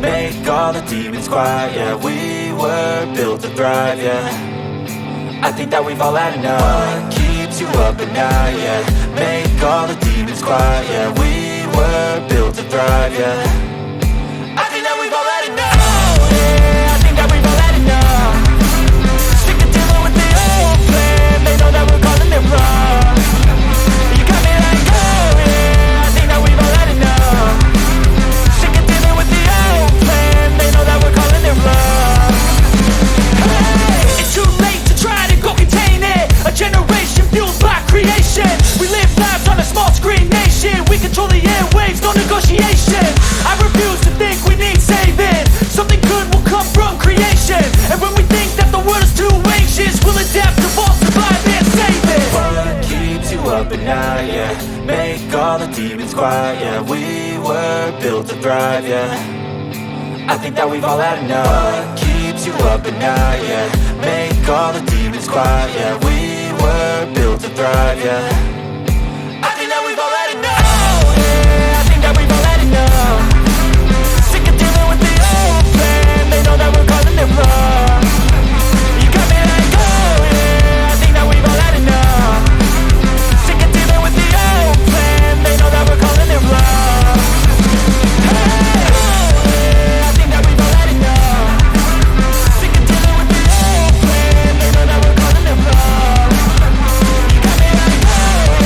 make all the demons quiet, yeah. We were built to thrive, yeah. I think that we've all had enough. What keeps you up at night, yeah. Make all the demons quiet, yeah. We were built to thrive, yeah. I think that we've all had enough. Oh yeah, I think that we've all had enough. Sick of dealing with the old plan. They know that we're calling it wrong. You got me like, oh yeah, I think that we've all had enough. Sick of dealing with the old plan. They know that we're calling it wrong. Hey, it's too late to try to go contain it. A generation fueled by creation. We live lives on a small screen nation. We control the airwaves, no negotiation. I refuse to think we need saving. Something good will come from creation. And when we think that the world is too anxious, we'll adapt, evolve, survive and save it. What keeps you up at night, yeah. Make all the demons quiet, yeah. We were built to thrive, yeah. I think that we've all had enough. What keeps you up at night, yeah. Make all the demons quiet, yeah. We were built to thrive, yeah. I think that we've all had enough. Oh yeah, I think that we've all had enough. Sick of dealing with the old plan. They know that we're calling it wrong. You got me like, oh yeah, I think that we've all had enough. Sick of dealing with the old plan. They know that we're calling it wrong. Hey, oh yeah, I think that we've all had enough. Sick of dealing with the old plan. They know that we're calling it wrong. You got me like, oh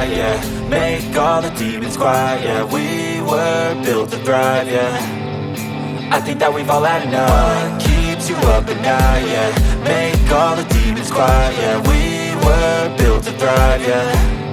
light, yeah. Make all the demons quiet, yeah. We were built to thrive, yeah. I think that we've all had enough. What keeps you up at night, yeah. Make all the demons quiet, yeah. We were built to thrive, yeah.